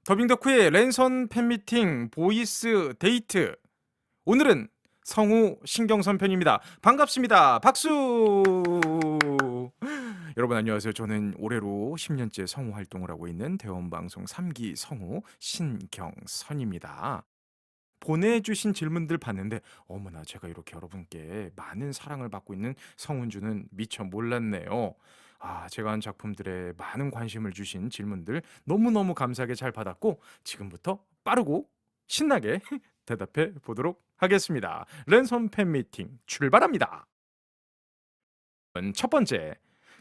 더빙 덕후의 랜선 팬미팅 보이스 데이트. 오늘은 성우 신경선 편입니다. 반갑습니다. 박수. 여러분 안녕하세요. 저는 올해로 10년째 성우 활동을 하고 있는 대원방송 3기 성우 신경선입니다. 보내주신 질문들 봤는데 어머나 제가 이렇게 여러분께 많은 사랑을 받고 있는 성우인 줄은 미처 몰랐네요. 제가 한 작품들에 많은 관심을 주신 질문들 너무너무 감사하게 잘 받았고 지금부터 빠르고 신나게 대답해 보도록 하겠습니다. 랜선 팬미팅 출발합니다. 첫 번째,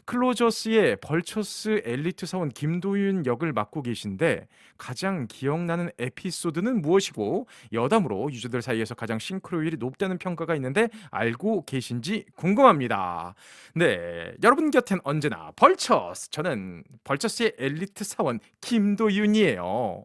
클로저스의 벌처스 엘리트 사원 김도윤 역을 맡고 계신데 가장 기억나는 에피소드는 무엇이고 여담으로 유저들 사이에서 가장 싱크로율이 높다는 평가가 있는데 알고 계신지 궁금합니다. 네, 여러분 곁엔 언제나 벌처스. 저는 벌처스의 엘리트 사원 김도윤이에요.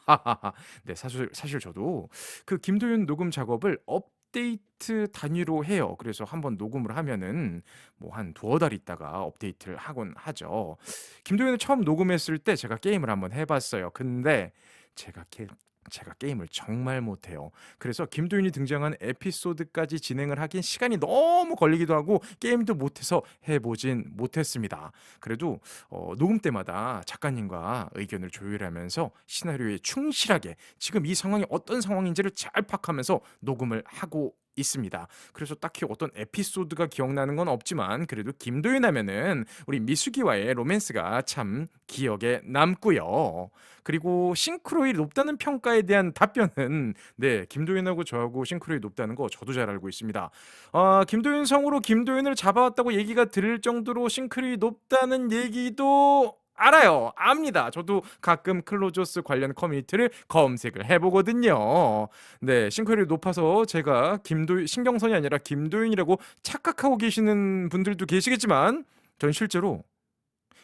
하하하. 네, 사실 저도 그 김도윤 녹음 작업을 업데이트 단위로 해요. 그래서 한번 녹음을 하면은 뭐 한 두어 달 있다가 업데이트를 하곤 하죠. 김도윤을 처음 녹음했을 때 제가 게임을 한번 해 봤어요. 근데 제가 게 제가 게임을 정말 못해요. 그래서 김도윤이 등장한 에피소드까지 진행을 하긴 시간이 너무 걸리기도 하고 게임도 못해서 해 보진 못했습니다. 그래도 녹음 때마다 작가님과 의견을 조율하면서 시나리오에 충실하게 지금 이 상황이 어떤 상황인지를 잘 파악하면서 녹음을 하고 있습니다. 그래서 딱히 어떤 에피소드가 기억나는 건 없지만 그래도 김도윤 하면은 우리 미숙이와의 로맨스가 참 기억에 남고요. 그리고 싱크로율이 높다는 평가에 대한 답변은 네, 김도윤하고 저하고 싱크로율이 높다는 거 저도 잘 알고 있습니다. 김도윤 성우로 김도윤을 잡아왔다고 얘기가 들을 정도로 싱크로율이 높다는 얘기도 알아요. 압니다. 저도 가끔 클로저스 관련 커뮤니티를 검색을 해보거든요. 네, 싱크로율이 높아서 제가 신경선이 아니라 김도윤이라고 착각하고 계시는 분들도 계시겠지만 전 실제로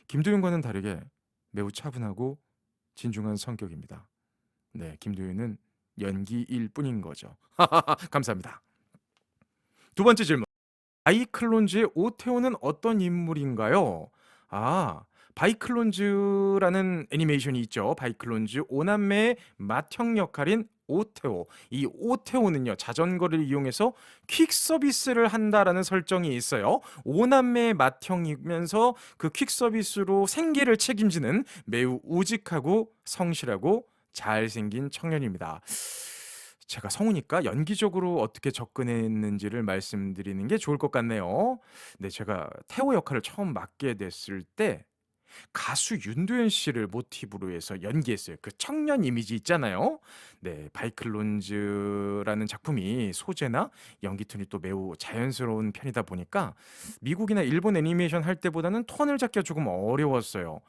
김도윤과는 다르게 매우 차분하고 진중한 성격입니다. 네, 김도윤은 연기일 뿐인 거죠. 감사합니다. 두 번째 질문. 바이클론즈의 오테오는 어떤 인물인가요? 아, 바이클론즈라는 애니메이션이 있죠. 바이클론즈 오남매의 맏형 역할인 오테오. 이 오테오는요, 자전거를 이용해서 퀵 서비스를 한다라는 설정이 있어요. 오남매의 맏형이면서 그 퀵 서비스로 생계를 책임지는 매우 우직하고 성실하고 잘생긴 청년입니다. 제가 성우니까 연기적으로 어떻게 접근했는지를 말씀드리는 게 좋을 것 같네요. 네, 제가 태호 역할을 처음 맡게 됐을 때 가수 윤도현 씨를 모티브로 해서 연기했어요. 그 청년 이미지 있잖아요. 네, 바이클론즈라는 작품이 소재나 연기 톤이 또 매우 자연스러운 편이다 보니까 미국이나 일본 애니메이션 할 때보다는 톤을 잡기가 조금 어려웠어요.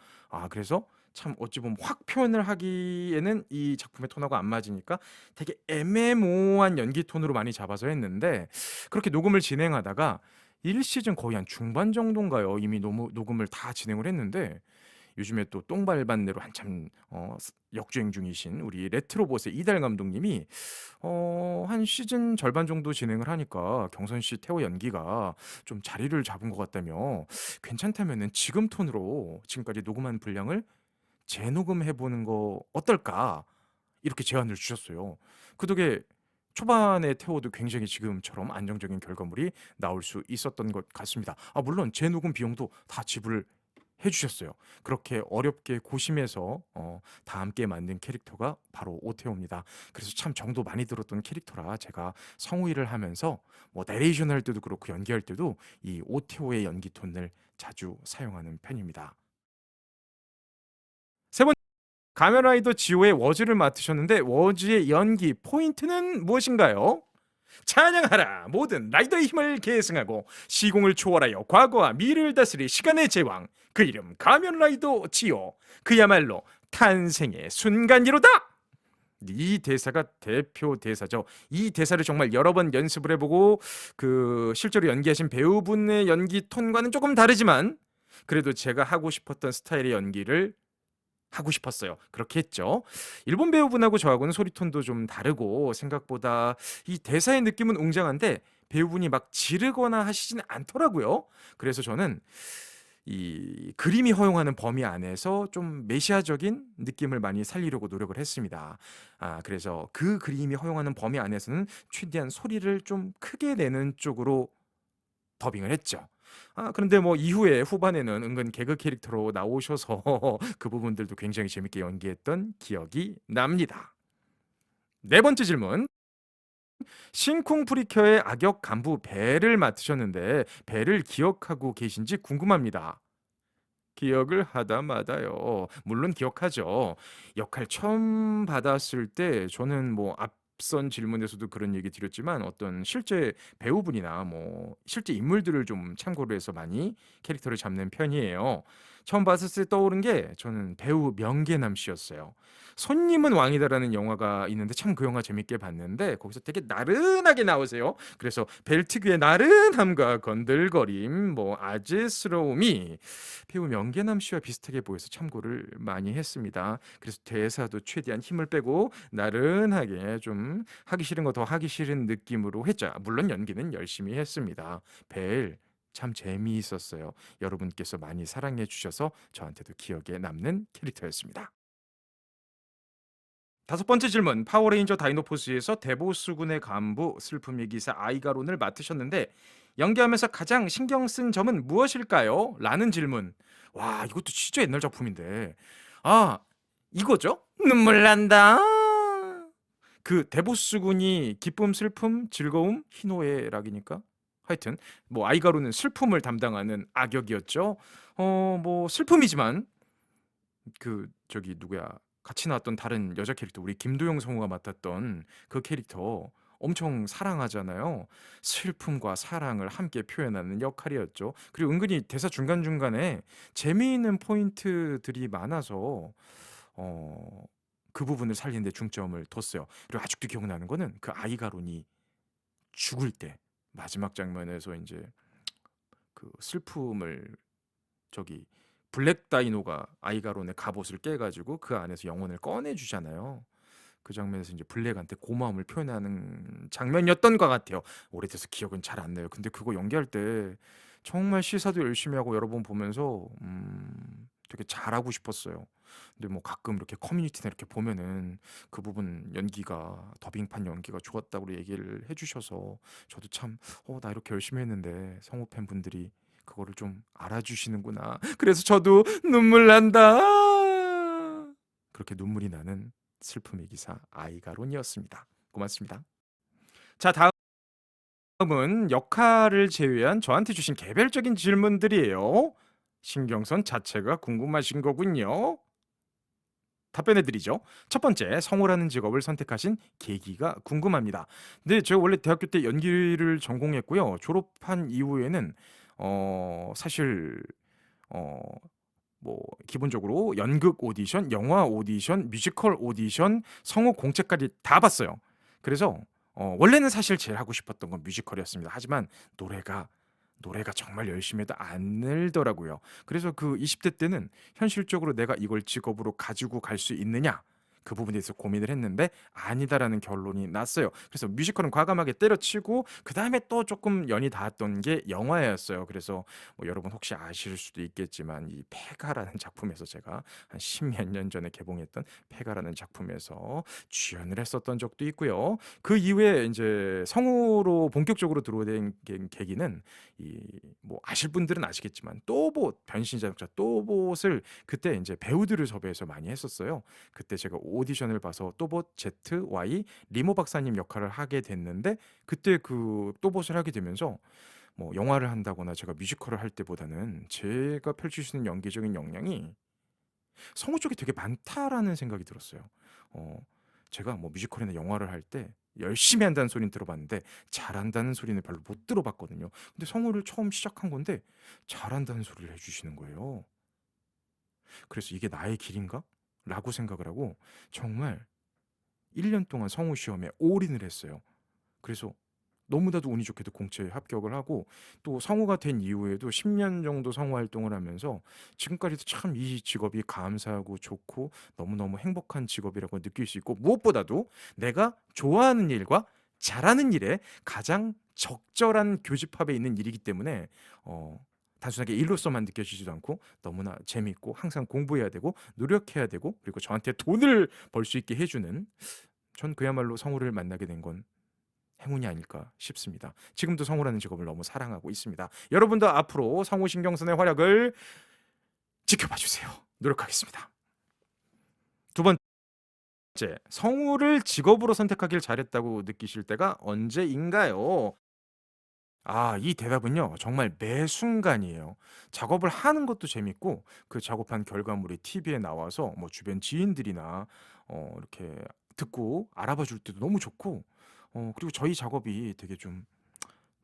그래서 참 어찌 보면 확 표현을 하기에는 이 작품의 톤하고 안 맞으니까 되게 애매모호한 연기 톤으로 많이 잡아서 했는데 그렇게 녹음을 진행하다가 1시즌 거의 한 중반 정도인가요? 이미 너무 녹음을 다 진행을 했는데 요즘에 또 똥발반내로 한참 역주행 중이신 우리 레트로봇의 이달 감독님이 한 시즌 절반 정도 진행을 하니까 경선 씨 태호 연기가 좀 자리를 잡은 것 같다며 괜찮다면은 지금 톤으로 지금까지 녹음한 분량을 재녹음해 보는 거 어떨까? 이렇게 제안을 주셨어요. 그 덕에 초반에 태워도 굉장히 지금처럼 안정적인 결과물이 나올 수 있었던 것 같습니다. 물론 재녹음 비용도 다 지불해 주셨어요. 그렇게 어렵게 고심해서 다 함께 만든 캐릭터가 바로 오테오입니다. 그래서 참 정도 많이 들었던 캐릭터라 제가 성우 일을 하면서 뭐 내레이션 할 때도 그렇고 연기할 때도 이 오테오의 연기 톤을 자주 사용하는 편입니다. 세 번째, 가면라이더 지오의 워즈를 맡으셨는데 워즈의 연기 포인트는 무엇인가요? 찬양하라! 모든 라이더의 힘을 계승하고 시공을 초월하여 과거와 미래를 다스릴 시간의 제왕, 그 이름 가면라이더 지오. 그야말로 탄생의 순간이로다! 이 대사가 대표 대사죠. 이 대사를 정말 여러 번 연습을 해보고 그 실제로 연기하신 배우분의 연기 톤과는 조금 다르지만 그래도 제가 하고 싶었던 스타일의 연기를 하고 싶었어요. 그렇게 했죠. 일본 배우분하고 저하고는 소리톤도 좀 다르고 생각보다 이 대사의 느낌은 웅장한데 배우분이 막 지르거나 하시진 않더라고요. 그래서 저는 이 그림이 허용하는 범위 안에서 좀 메시아적인 느낌을 많이 살리려고 노력을 했습니다. 그래서 그 그림이 허용하는 범위 안에서는 최대한 소리를 좀 크게 내는 쪽으로 더빙을 했죠. 그런데 뭐 이후에 후반에는 은근 개그 캐릭터로 나오셔서 그 부분들도 굉장히 재밌게 연기했던 기억이 납니다. 네 번째 질문. 신쿵 프리큐어의 악역 간부 벨을 맡으셨는데 벨을 기억하고 계신지 궁금합니다. 기억을 하다 마다요. 물론 기억하죠. 역할 처음 받았을 때 저는 뭐 앞선 질문에서도 그런 얘기 드렸지만 어떤 실제 배우분이나 뭐 실제 인물들을 좀 참고로 해서 많이 캐릭터를 잡는 편이에요. 처음 봤을 때 떠오른 게 저는 배우 명계남 씨였어요. 손님은 왕이다라는 영화가 있는데 참 그 영화 재밌게 봤는데 거기서 되게 나른하게 나오세요. 그래서 벨 특유의 나른함과 건들거림, 뭐 아재스러움이 배우 명계남 씨와 비슷하게 보여서 참고를 많이 했습니다. 그래서 대사도 최대한 힘을 빼고 나른하게 좀 하기 싫은 거 더 하기 싫은 느낌으로 했죠. 물론 연기는 열심히 했습니다. 벨 참 재미있었어요. 여러분께서 많이 사랑해 주셔서 저한테도 기억에 남는 캐릭터였습니다. 다섯 번째 질문. 파워레인저 다이노포스에서 데보스군의 간부 슬픔의 기사 아이가론을 맡으셨는데 연기하면서 가장 신경 쓴 점은 무엇일까요? 라는 질문. 와, 이것도 진짜 옛날 작품인데. 아, 이거죠? 눈물 난다. 그 데보스군이 기쁨, 슬픔, 즐거움, 희노애락이니까. 하여튼 뭐 아이가론은 슬픔을 담당하는 악역이었죠. 뭐 슬픔이지만 그 저기 누구야 같이 나왔던 다른 여자 캐릭터 우리 김도영 성우가 맡았던 그 캐릭터 엄청 사랑하잖아요. 슬픔과 사랑을 함께 표현하는 역할이었죠. 그리고 은근히 대사 중간중간에 재미있는 포인트들이 많아서 어, 그 부분을 살리는 데 중점을 뒀어요. 그리고 아직도 기억나는 거는 그 아이가론이 죽을 때 마지막 장면에서 이제 그 슬픔을 저기 블랙 다이노가 아이가론의 갑옷을 깨가지고 그 안에서 영혼을 꺼내주잖아요. 그 장면에서 이제 블랙한테 고마움을 표현하는 장면이었던 것 같아요. 오래돼서 기억은 잘 안 나요. 근데 그거 연기할 때 정말 시사도 열심히 하고 여러 번 보면서 되게 잘하고 싶었어요. 근데 뭐 가끔 이렇게 커뮤니티나 이렇게 보면은 그 부분 연기가 더빙판 연기가 좋았다고 얘기를 해주셔서 저도 참 나 이렇게 열심히 했는데 성우 팬분들이 그거를 좀 알아주시는구나. 그래서 저도 눈물 난다. 그렇게 눈물이 나는 슬픔의 기사 아이가론이었습니다. 고맙습니다. 자, 다음은 역할을 제외한 저한테 주신 개별적인 질문들이에요. 신경선 자체가 궁금하신 거군요. 답변해드리죠. 첫 번째, 성우라는 직업을 선택하신 계기가 궁금합니다. 근데 제가 원래 대학교 때 연기를 전공했고요. 졸업한 이후에는 사실 어, 뭐 기본적으로 연극 오디션, 영화 오디션, 뮤지컬 오디션, 성우 공채까지 다 봤어요. 그래서 원래는 사실 제일 하고 싶었던 건 뮤지컬이었습니다. 하지만 노래가 노래가 정말 열심히 해도 안 늘더라고요. 그래서 그 20대 때는 현실적으로 내가 이걸 직업으로 가지고 갈 수 있느냐 그 부분에 대해서 고민을 했는데 아니다라는 결론이 났어요. 그래서 뮤지컬은 과감하게 때려치고 그 다음에 또 조금 연이 닿았던 게 영화였어요. 그래서 뭐 여러분 혹시 아실 수도 있겠지만 이 페가라는 작품에서 제가 한 십몇 년 전에 개봉했던 페가라는 작품에서 주연을 했었던 적도 있고요. 그 이후에 이제 성우로 본격적으로 들어오게 된 계기는 이 뭐 아실 분들은 아시겠지만 또봇 변신자동차 또봇을 그때 이제 배우들을 섭외해서 많이 했었어요. 그때 제가 오디션을 봐서 또봇 ZY 리모 박사님 역할을 하게 됐는데 그때 그 또봇을 하게 되면서 뭐 영화를 한다거나 제가 뮤지컬을 할 때보다는 제가 펼칠 수 있는 연기적인 역량이 성우 쪽에 되게 많다라는 생각이 들었어요. 어, 제가 뭐 뮤지컬이나 영화를 할 때 열심히 한다는 소리는 들어봤는데 잘한다는 소리는 별로 못 들어봤거든요. 근데 성우를 처음 시작한 건데 잘한다는 소리를 해주시는 거예요. 그래서 이게 나의 길인가? 라고 생각을 하고 정말 1년 동안 성우 시험에 올인을 했어요. 그래서 너무나도 운이 좋게도 공채에 합격을 하고 또 성우가 된 이후에도 10년 정도 성우 활동을 하면서 지금까지도 참 이 직업이 감사하고 좋고 너무너무 행복한 직업이라고 느낄 수 있고 무엇보다도 내가 좋아하는 일과 잘하는 일에 가장 적절한 교집합에 있는 일이기 때문에 어, 단순하게 일로서만 느껴지지도 않고 너무나 재밌고 항상 공부해야 되고 노력해야 되고 그리고 저한테 돈을 벌 수 있게 해 주는 전 그야말로 성우를 만나게 된 건 행운이 아닐까 싶습니다. 지금도 성우라는 직업을 너무 사랑하고 있습니다. 여러분도 앞으로 성우 신경선의 활약을 지켜봐 주세요. 노력하겠습니다. 두 번째, 성우를 직업으로 선택하길 잘했다고 느끼실 때가 언제인가요? 이 대답은요, 정말 매 순간이에요. 작업을 하는 것도 재밌고, 그 작업한 결과물이 TV에 나와서 뭐 주변 지인들이나 이렇게 듣고 알아봐 줄 때도 너무 좋고, 그리고 저희 작업이 되게 좀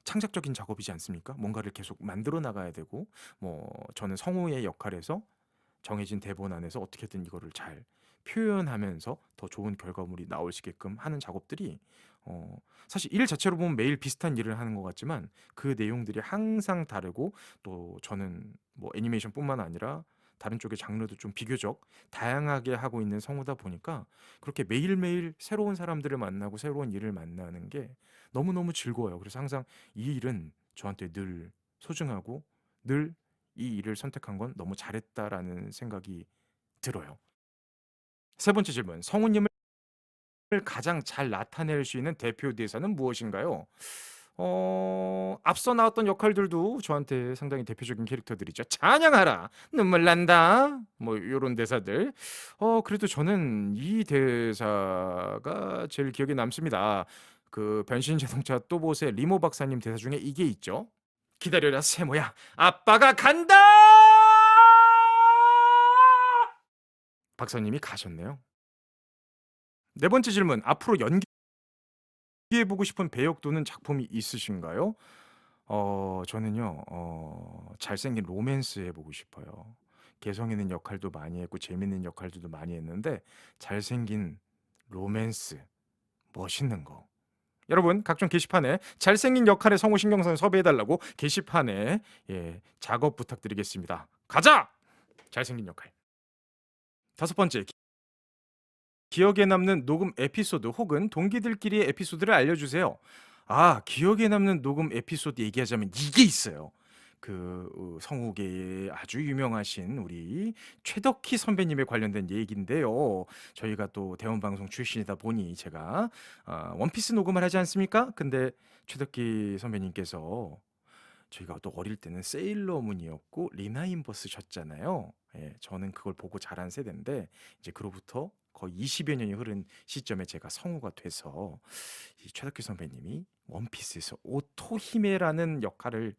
창작적인 작업이지 않습니까? 뭔가를 계속 만들어 나가야 되고, 뭐 저는 성우의 역할에서 정해진 대본 안에서 어떻게든 이거를 잘 표현하면서 더 좋은 결과물이 나올 수 있게끔 하는 작업들이 어 사실 일 자체로 보면 매일 비슷한 일을 하는 것 같지만 그 내용들이 항상 다르고 또 저는 뭐 애니메이션뿐만 아니라 다른 쪽의 장르도 좀 비교적 다양하게 하고 있는 성우다 보니까 그렇게 매일매일 새로운 사람들을 만나고 새로운 일을 만나는 게 너무너무 즐거워요. 그래서 항상 이 일은 저한테 늘 소중하고 늘 이 일을 선택한 건 너무 잘했다라는 생각이 들어요. 세 번째 질문. 성우님을 가장 잘 나타낼 수 있는 대표 대사는 무엇인가요? 앞서 나왔던 역할들도 저한테 상당히 대표적인 캐릭터들이죠. "찬양하라. 눈물 난다." 뭐 요런 대사들. 그래도 저는 이 대사가 제일 기억에 남습니다. 그 변신 자동차 또봇의 리모 박사님 대사 중에 이게 있죠. "기다려라 세모야. 아빠가 간다!" 박사님이 가셨네요. 네 번째 질문. 앞으로 연기해 보고 싶은 배역 또는 작품이 있으신가요? 저는요. 잘생긴 로맨스 해 보고 싶어요. 개성 있는 역할도 많이 했고 재밌는 역할들도 많이 했는데 잘생긴 로맨스, 멋있는 거. 여러분 각종 게시판에 잘생긴 역할의 성우 신경선 섭외해 달라고 게시판에 작업 부탁드리겠습니다. 가자! 잘생긴 역할. 다섯 번째. 기억에 남는 녹음 에피소드 혹은 동기들끼리의 에피소드를 알려주세요. 기억에 남는 녹음 에피소드 얘기하자면 이게 있어요. 성우계에 아주 유명하신 우리 최덕희 선배님에 관련된 얘기인데요. 저희가 또 대원방송 출신이다 보니 제가 원피스 녹음을 하지 않습니까? 근데 최덕희 선배님께서 저희가 또 어릴 때는 세일러문이었고 리나인버스셨잖아요. 저는 그걸 보고 자란 세대인데 이제 그로부터 거의 20여 년이 흐른 시점에 제가 성우가 돼서 이 최덕기 선배님이 원피스에서 오토히메라는 역할을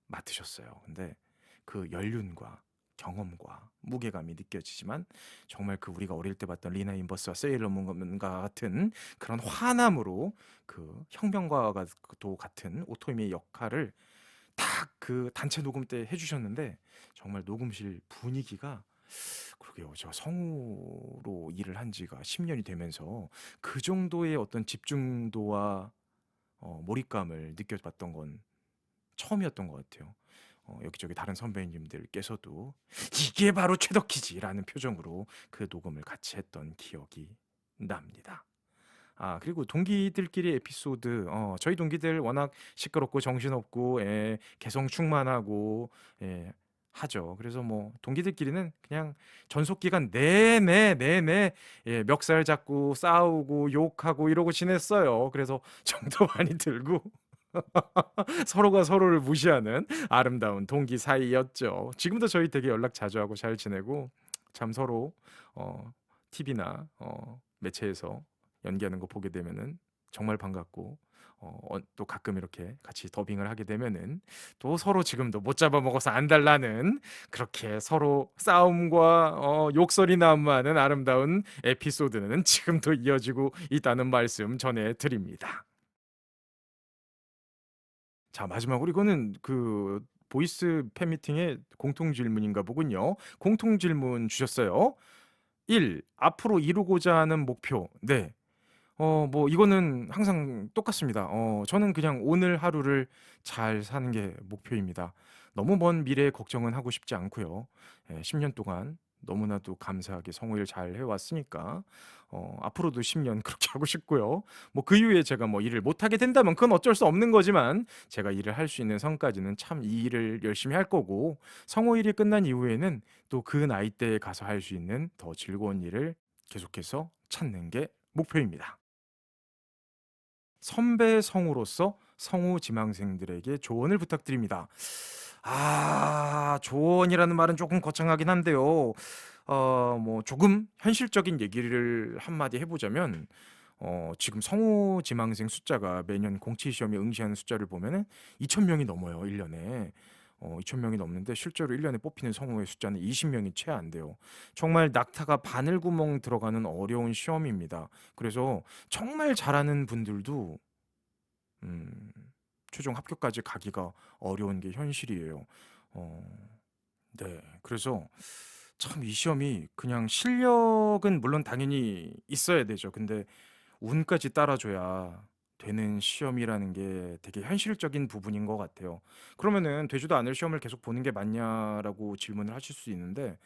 맡으셨어요. 근데 그 연륜과 경험과 무게감이 느껴지지만 정말 그 우리가 어릴 때 봤던 리나 인버스와 세일러문과 같은 그런 화남으로 그 혁명가와도 같은 오토히메의 역할을 딱 그 단체 녹음 때 해주셨는데 정말 녹음실 분위기가 그러게요. 제가 성우로 일을 한 지가 10년이 되면서 그 정도의 어떤 집중도와 몰입감을 느껴봤던 건 처음이었던 것 같아요. 여기저기 다른 선배님들께서도 "이게 바로 최덕희지."라는 표정으로 그 녹음을 같이 했던 기억이 납니다. 그리고 동기들끼리 에피소드 저희 동기들 워낙 시끄럽고 정신없고 개성 충만하고 하죠. 그래서 뭐 동기들끼리는 그냥 전속 기간 내내 멱살 잡고 싸우고 욕하고 이러고 지냈어요. 그래서 정도 많이 들고 서로가 서로를 무시하는 아름다운 동기 사이였죠. 지금도 저희 되게 연락 자주 하고 잘 지내고 참 서로 TV나 매체에서 연기하는 거 보게 되면은 정말 반갑고 또 가끔 이렇게 같이 더빙을 하게 되면은 또 서로 지금도 못 잡아먹어서 안달나는 그렇게 서로 싸움과 욕설이 난무하는 아름다운 에피소드는 지금도 이어지고 있다는 말씀 전해드립니다. 자, 마지막으로 이거는 그 보이스 팬미팅의 공통 질문인가 보군요. 공통 질문 주셨어요. 1. 앞으로 이루고자 하는 목표. 네. 뭐 이거는 항상 똑같습니다. 저는 그냥 오늘 하루를 잘 사는 게 목표입니다. 너무 먼 미래에 걱정은 하고 싶지 않고요. 10년 동안 너무나도 감사하게 성우 일 잘 해왔으니까 앞으로도 10년 그렇게 하고 싶고요. 뭐 그 이후에 제가 뭐 일을 못하게 된다면 그건 어쩔 수 없는 거지만 제가 일을 할 수 있는 선까지는 참 이 일을 열심히 할 거고 성우 일이 끝난 이후에는 또 그 나이대에 가서 할 수 있는 더 즐거운 일을 계속해서 찾는 게 목표입니다. 선배 성우로서 성우 지망생들에게 조언을 부탁드립니다. 조언이라는 말은 조금 거창하긴 한데요. 뭐 조금 현실적인 얘기를 한마디 해보자면, 지금 성우 지망생 숫자가 매년 공채 시험에 응시하는 숫자를 보면은 2,000명이 넘어요, 1년에. 2,000명이 넘는데 실제로 1년에 뽑히는 성우의 숫자는 20명이 채 안 돼요. 정말 낙타가 바늘구멍 들어가는 어려운 시험입니다. 그래서 정말 잘하는 분들도 음, 최종 합격까지 가기가 어려운 게 현실이에요. 어, 네. 그래서 참 이 시험이 그냥 실력은 물론 당연히 있어야 되죠. 근데 운까지 따라줘야 되는 시험이라는 게 되게 현실적인 부분인 것 같아요. 그러면은 되지도 않을 시험을 계속 보는 게 맞냐라고 질문을 하실 수 있는데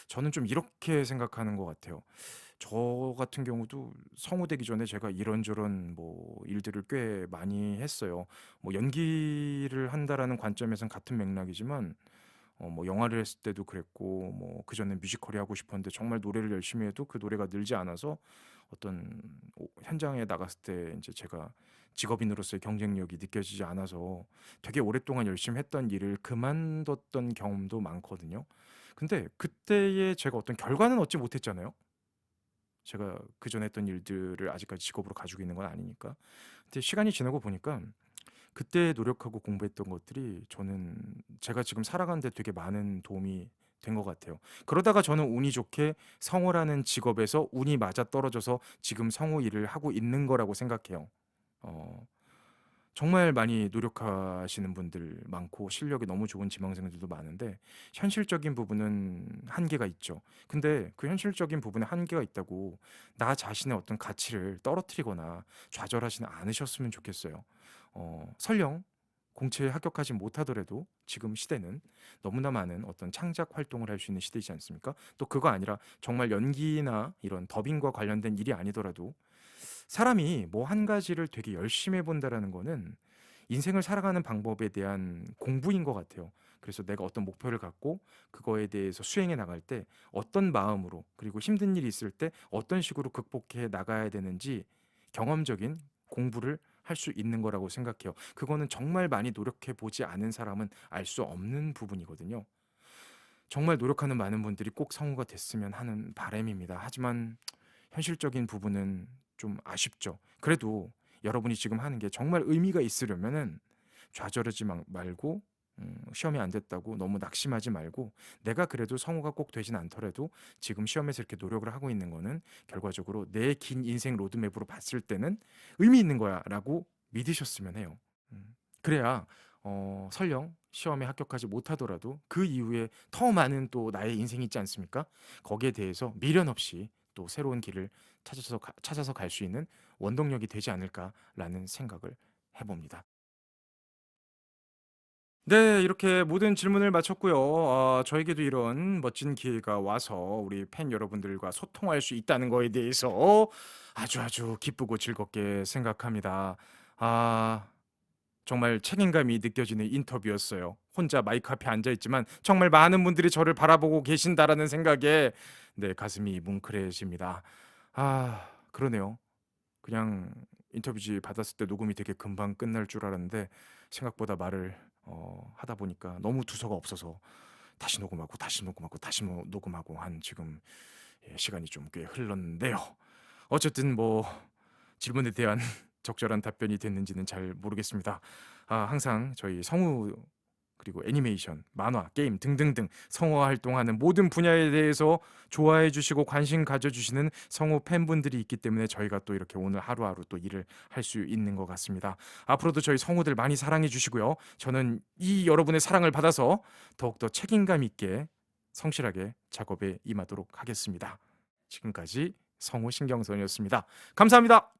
저는 좀 이렇게 생각하는 것 같아요. 저 같은 경우도 성우 되기 전에 제가 이런저런 뭐 일들을 꽤 많이 했어요. 뭐 연기를 한다라는 관점에선 같은 맥락이지만 뭐 영화를 했을 때도 그랬고 뭐 그전에 뮤지컬이 하고 싶었는데 정말 노래를 열심히 해도 그 노래가 늘지 않아서 어떤 현장에 나갔을 때 이제 제가 직업인으로서의 경쟁력이 느껴지지 않아서 되게 오랫동안 열심히 했던 일을 그만뒀던 경험도 많거든요. 근데 그때의 제가 어떤 결과는 얻지 못했잖아요. 제가 그전에 했던 일들을 아직까지 직업으로 가지고 있는 건 아니니까. 근데 시간이 지나고 보니까 그때 노력하고 공부했던 것들이 저는 제가 지금 살아가는 데 되게 많은 도움이 된 것 같아요. 그러다가 저는 운이 좋게 성우라는 직업에서 운이 맞아떨어져서 지금 성우 일을 하고 있는 거라고 생각해요. 어 정말 많이 노력하시는 분들 많고 실력이 너무 좋은 지망생들도 많은데 현실적인 부분은 한계가 있죠. 근데 그 현실적인 부분에 한계가 있다고 나 자신의 어떤 가치를 떨어뜨리거나 좌절하지는 않으셨으면 좋겠어요. 설령 공채에 합격하지 못하더라도 지금 시대는 너무나 많은 어떤 창작 활동을 할 수 있는 시대이지 않습니까? 또 그거 아니라 정말 연기나 이런 더빙과 관련된 일이 아니더라도 사람이 뭐 한 가지를 되게 열심히 해 본다라는 거는 인생을 살아가는 방법에 대한 공부인 것 같아요. 그래서 내가 어떤 목표를 갖고 그거에 대해서 수행해 나갈 때 어떤 마음으로 그리고 힘든 일이 있을 때 어떤 식으로 극복해 나가야 되는지 경험적인 공부를 할 수 있는 거라고 생각해요. 그거는 정말 많이 노력해 보지 않은 사람은 알 수 없는 부분이거든요. 정말 노력하는 많은 분들이 꼭 성우가 됐으면 하는 바람입니다. 하지만 현실적인 부분은 좀 아쉽죠. 그래도 여러분이 지금 하는 게 정말 의미가 있으려면은 좌절하지 말고 시험이 안 됐다고 너무 낙심하지 말고 내가 그래도 성우가 꼭 되진 않더라도 지금 시험에서 이렇게 노력을 하고 있는 거는 결과적으로 내 긴 인생 로드맵으로 봤을 때는 의미 있는 거야라고 믿으셨으면 해요. 그래야 설령 시험에 합격하지 못하더라도 그 이후에 더 많은 또 나의 인생이 있지 않습니까? 거기에 대해서 미련 없이 또 새로운 길을 찾아서 갈 수 있는 원동력이 되지 않을까라는 생각을 해봅니다. 네, 이렇게 모든 질문을 마쳤고요. 저에게도 이런 멋진 기회가 와서 우리 팬 여러분들과 소통할 수 있다는 거에 대해서 아주 아주 기쁘고 즐겁게 생각합니다. 아, 정말 책임감이 느껴지는 인터뷰였어요. 혼자 마이크 앞에 앉아 있지만 정말 많은 분들이 저를 바라보고 계신다라는 생각에 네, 가슴이 뭉클해집니다. 그러네요. 그냥 인터뷰지 받았을 때 녹음이 되게 금방 끝날 줄 알았는데 생각보다 말을 하다 보니까 너무 두서가 없어서 다시 녹음하고 다시 녹음하고 다시 녹음하고 한 지금 시간이 좀 꽤 흘렀는데요. 어쨌든 뭐 질문에 대한 적절한 답변이 됐는지는 잘 모르겠습니다. 항상 저희 성우 그리고 애니메이션, 만화, 게임 등등등 성우 활동하는 모든 분야에 대해서 좋아해 주시고 관심 가져 주시는 성우 팬분들이 있기 때문에 저희가 또 이렇게 오늘 하루하루 또 일을 할 수 있는 것 같습니다. 앞으로도 저희 성우들 많이 사랑해 주시고요. 저는 이 여러분의 사랑을 받아서 더욱더 책임감 있게 성실하게 작업에 임하도록 하겠습니다. 지금까지 성우 신경선이었습니다. 감사합니다.